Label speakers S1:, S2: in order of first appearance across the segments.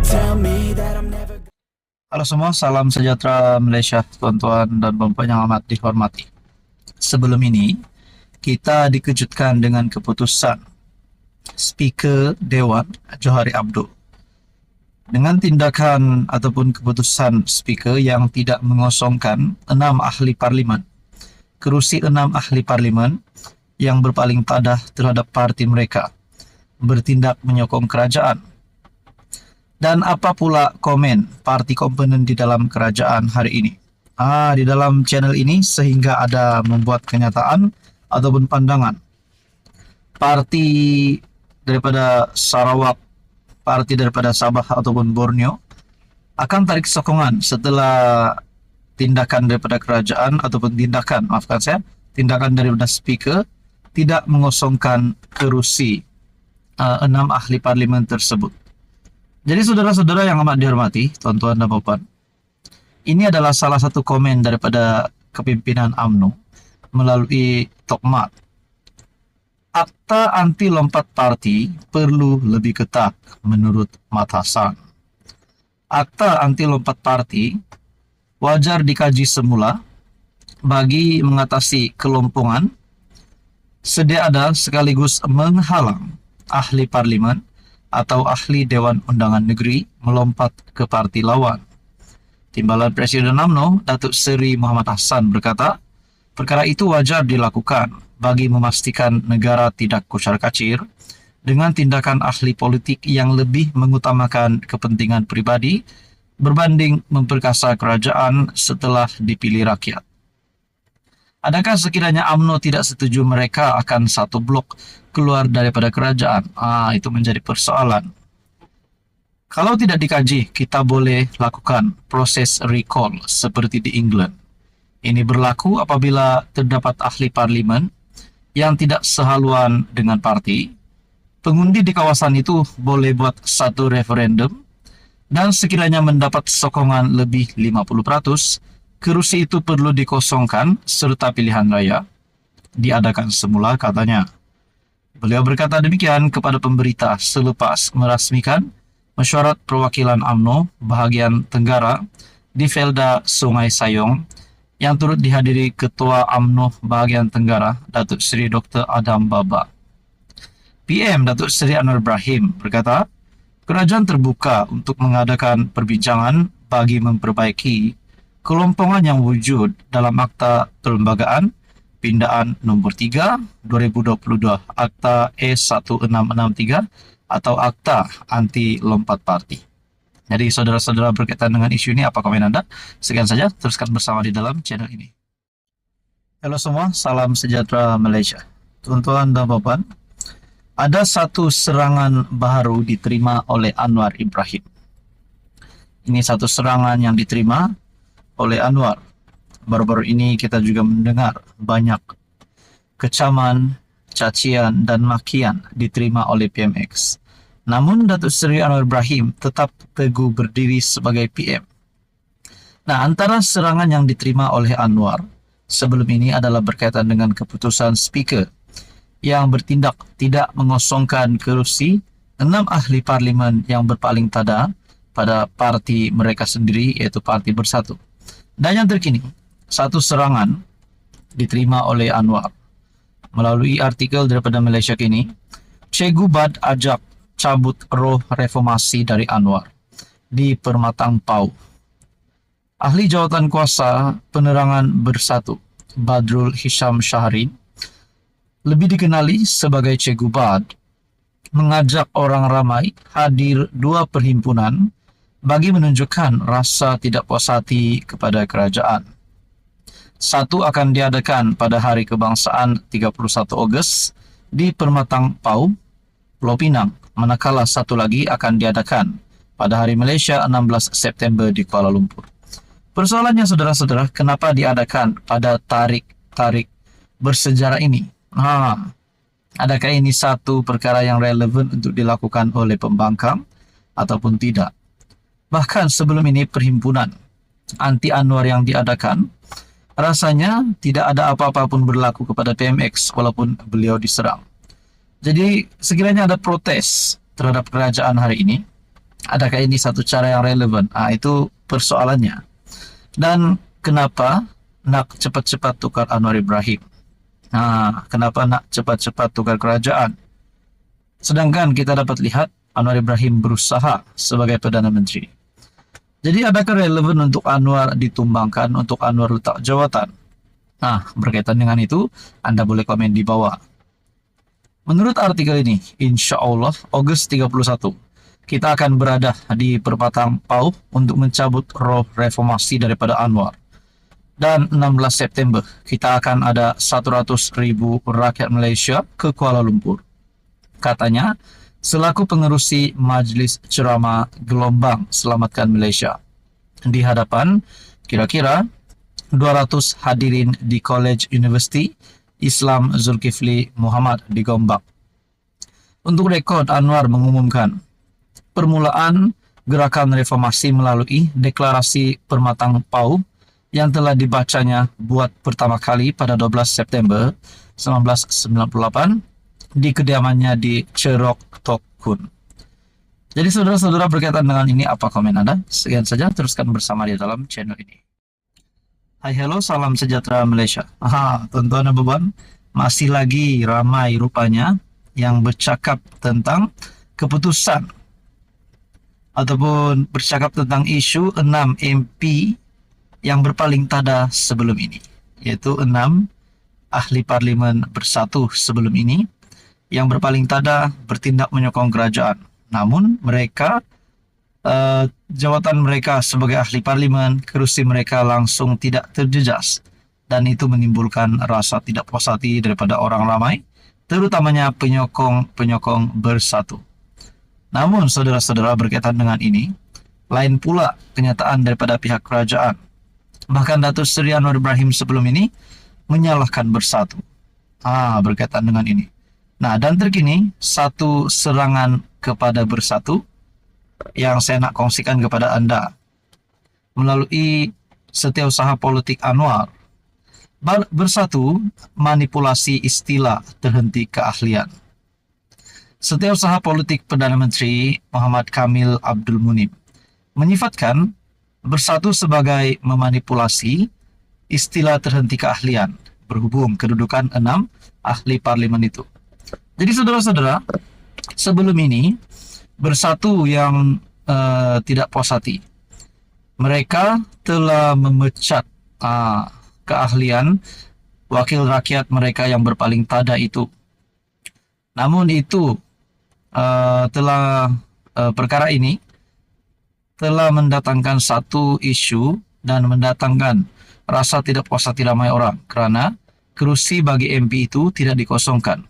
S1: tell me that I'm never.
S2: Halo semua, salam sejahtera Malaysia, tuan-tuan dan puan-puan yang amat dihormati. Sebelum ini, kita dikejutkan dengan keputusan Speaker Dewan Johari Abdul. Dengan tindakan ataupun keputusan Speaker yang tidak mengosongkan 6 ahli parlimen, kerusi 6 ahli parlimen yang berpaling tadah terhadap parti mereka, bertindak menyokong kerajaan. Dan apa pula komen parti komponen di dalam kerajaan hari ini? Di dalam channel ini sehingga ada membuat kenyataan ataupun pandangan. Parti daripada Sarawak, parti daripada Sabah ataupun Borneo akan tarik sokongan setelah tindakan daripada kerajaan ataupun tindakan daripada speaker tidak mengosongkan kerusi 6 ahli parlimen tersebut. Jadi saudara-saudara yang amat dihormati, tuan-tuan dan puan, ini adalah salah satu komen daripada kepimpinan UMNO melalui Tokmat. Akta anti lompat parti perlu lebih ketat menurut Mat Hassan. Akta anti lompat parti wajar dikaji semula bagi mengatasi kelompongan sedia ada sekaligus menghalang ahli parlimen atau ahli Dewan Undangan Negeri melompat ke parti lawan. Timbalan Presiden UMNO, Datuk Seri Muhammad Hassan berkata, perkara itu wajar dilakukan bagi memastikan negara tidak kocar-kacir dengan tindakan ahli politik yang lebih mengutamakan kepentingan pribadi berbanding memperkasa kerajaan setelah dipilih rakyat. Adakah sekiranya UMNO tidak setuju mereka akan satu blok keluar daripada kerajaan? Itu menjadi persoalan. Kalau tidak dikaji, kita boleh lakukan proses recall seperti di England. Ini berlaku apabila terdapat ahli parlimen yang tidak sehaluan dengan parti. Pengundi di kawasan itu boleh buat satu referendum dan sekiranya mendapat sokongan lebih 50%, kerusi itu perlu dikosongkan serta pilihan raya diadakan semula, katanya. Beliau berkata demikian kepada pemberita selepas merasmikan mesyuarat perwakilan UMNO bahagian Tenggara di Felda Sungai Sayong yang turut dihadiri Ketua UMNO bahagian Tenggara, Datuk Seri Dr. Adam Baba. PM Datuk Seri Anwar Ibrahim berkata, kerajaan terbuka untuk mengadakan perbincangan bagi memperbaiki kelompongan yang wujud dalam Akta Perlembagaan Pindaan Nombor 3 2022, Akta E1663 atau Akta Anti Lompat Parti. Jadi saudara-saudara berkaitan dengan isu ini, apa komen Anda? Sekian saja, teruskan bersama di dalam channel ini. Halo semua, salam sejahtera Malaysia. Tuan-tuan dan puan, ada satu serangan baru diterima oleh Anwar Ibrahim. Ini satu serangan yang diterima oleh Anwar. Baru-baru ini kita juga mendengar banyak kecaman, cacian dan makian diterima oleh PMX. Namun Datuk Seri Anwar Ibrahim tetap teguh berdiri sebagai PM. Nah, antara serangan yang diterima oleh Anwar sebelum ini adalah berkaitan dengan keputusan speaker yang bertindak tidak mengosongkan kerusi 6 ahli parlimen yang berpaling tada pada parti mereka sendiri, yaitu Parti Bersatu. Dan yang terkini, satu serangan diterima oleh Anwar. Melalui artikel daripada Malaysia Kini, Cikgu Bad ajak cabut roh reformasi dari Anwar di Permatang Pau. Ahli Jawatan Kuasa Penerangan Bersatu, Badrul Hisham Shahrin, lebih dikenali sebagai Cikgu Bad, mengajak orang ramai hadir dua perhimpunan bagi menunjukkan rasa tidak puas hati kepada kerajaan. Satu akan diadakan pada Hari Kebangsaan 31 Ogos di Permatang Pau, Pulau Pinang, manakala satu lagi akan diadakan pada Hari Malaysia 16 September di Kuala Lumpur. Persoalannya saudara-saudara, kenapa diadakan pada tarik bersejarah ini? Adakah ini satu perkara yang relevan untuk dilakukan oleh pembangkang ataupun tidak? Bahkan sebelum ini perhimpunan anti Anwar yang diadakan, rasanya tidak ada apa-apa pun berlaku kepada PMX walaupun beliau diserang. Jadi sekiranya ada protes terhadap kerajaan hari ini, Adakah ini satu cara yang relevan? Itu persoalannya. Dan kenapa nak cepat-cepat tukar Anwar Ibrahim? Kenapa nak cepat-cepat tukar kerajaan? Sedangkan kita dapat lihat Anwar Ibrahim berusaha sebagai Perdana Menteri. Jadi adakah relevan untuk Anwar ditumbangkan, untuk Anwar letak jawatan? Berkaitan dengan itu, Anda boleh komen di bawah. Menurut artikel ini, insya Allah Agustus 31, kita akan berada di perempatan pauh untuk mencabut roh reformasi daripada Anwar. Dan 16 September, kita akan ada 100.000 rakyat Malaysia ke Kuala Lumpur. Katanya, selaku pengerusi Majlis Ceramah Gelombang Selamatkan Malaysia. Di hadapan kira-kira 200 hadirin di College University Islam Zulkifli Muhammad di Gombak. Untuk rekod, Anwar mengumumkan permulaan gerakan reformasi melalui deklarasi permatang pauh yang telah dibacanya buat pertama kali pada 12 September 1998 di kediamannya di Cerok Tok Kun. Jadi saudara-saudara, berkaitan dengan ini apa komen Anda? Sekian saja, teruskan bersama di dalam channel ini. Hai, hello, salam sejahtera Malaysia. Tuan-tuan dan puan, masih lagi ramai rupanya yang bercakap tentang keputusan ataupun bercakap tentang isu 6 MP yang berpaling tada sebelum ini, yaitu 6 ahli parlimen bersatu sebelum ini yang berpaling tada bertindak menyokong kerajaan. Namun mereka, jawatan mereka sebagai ahli parlimen, kerusi mereka langsung tidak terjejas. Dan itu menimbulkan rasa tidak puas hati daripada orang ramai, terutamanya penyokong bersatu. Namun saudara-saudara, berkaitan dengan ini, lain pula kenyataan daripada pihak kerajaan. Bahkan Datuk Seri Anwar Ibrahim sebelum ini menyalahkan bersatu. Berkaitan dengan ini. Dan terkini satu serangan kepada bersatu yang saya nak kongsikan kepada Anda melalui setiausaha politik Anwar. Bersatu manipulasi istilah terhenti keahlian. Setiausaha politik Perdana Menteri Muhammad Kamil Abdul Munib menyifatkan bersatu sebagai memanipulasi istilah terhenti keahlian berhubung kedudukan 6 ahli parlimen itu. Jadi saudara-saudara, sebelum ini bersatu yang tidak puas hati. Mereka telah memecat keahlian wakil rakyat mereka yang berpaling tada itu. Namun itu perkara ini telah mendatangkan satu isu dan mendatangkan rasa tidak puas hati ramai orang kerana kerusi bagi MP itu tidak dikosongkan.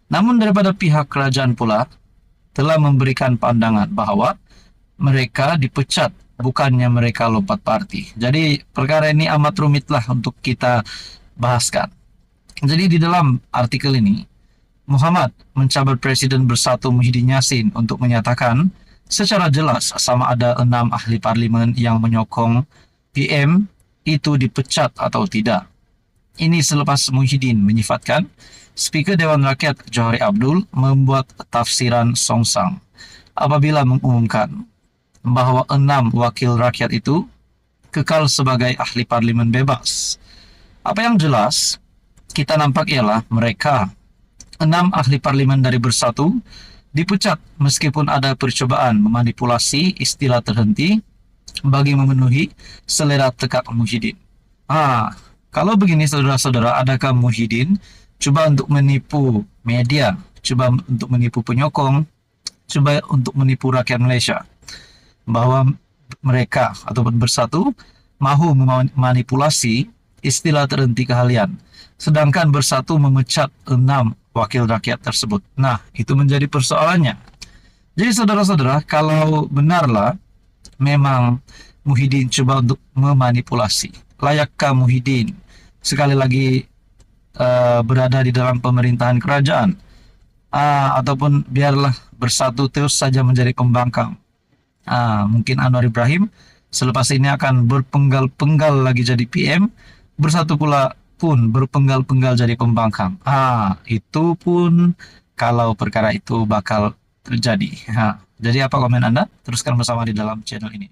S2: Namun daripada pihak kerajaan pula telah memberikan pandangan bahawa mereka dipecat, bukannya mereka lompat parti. Jadi perkara ini amat rumitlah untuk kita bahaskan. Jadi di dalam artikel ini, Muhammad mencabar Presiden Bersatu Muhyiddin Yassin untuk menyatakan secara jelas sama ada 6 ahli parlimen yang menyokong PM itu dipecat atau tidak. Ini selepas Muhyiddin menyifatkan Speaker Dewan Rakyat Johari Abdul membuat tafsiran songsang apabila mengumumkan bahawa 6 wakil rakyat itu kekal sebagai ahli parlimen bebas. Apa yang jelas kita nampak ialah mereka 6 ahli parlimen dari Bersatu dipecat meskipun ada percobaan memanipulasi istilah terhenti bagi memenuhi selera tekak Muhyiddin. Kalau begini saudara-saudara, adakah Muhyiddin cuba untuk menipu media, cuba untuk menipu penyokong, cuba untuk menipu rakyat Malaysia bahawa mereka ataupun Bersatu mahu memanipulasi istilah terhenti keahlian, sedangkan Bersatu memecat 6 wakil rakyat tersebut. Itu menjadi persoalannya. Jadi saudara-saudara, kalau benarlah memang Muhyiddin cuba untuk memanipulasi, layakkah Muhyiddin sekali lagi berada di dalam pemerintahan kerajaan, ataupun biarlah Bersatu terus saja menjadi pembangkang? Mungkin Anwar Ibrahim selepas ini akan berpenggal-penggal lagi jadi PM, Bersatu pula pun berpenggal-penggal jadi pembangkang. Itu pun kalau perkara itu bakal terjadi. Jadi apa komen Anda? Teruskan bersama di dalam channel ini.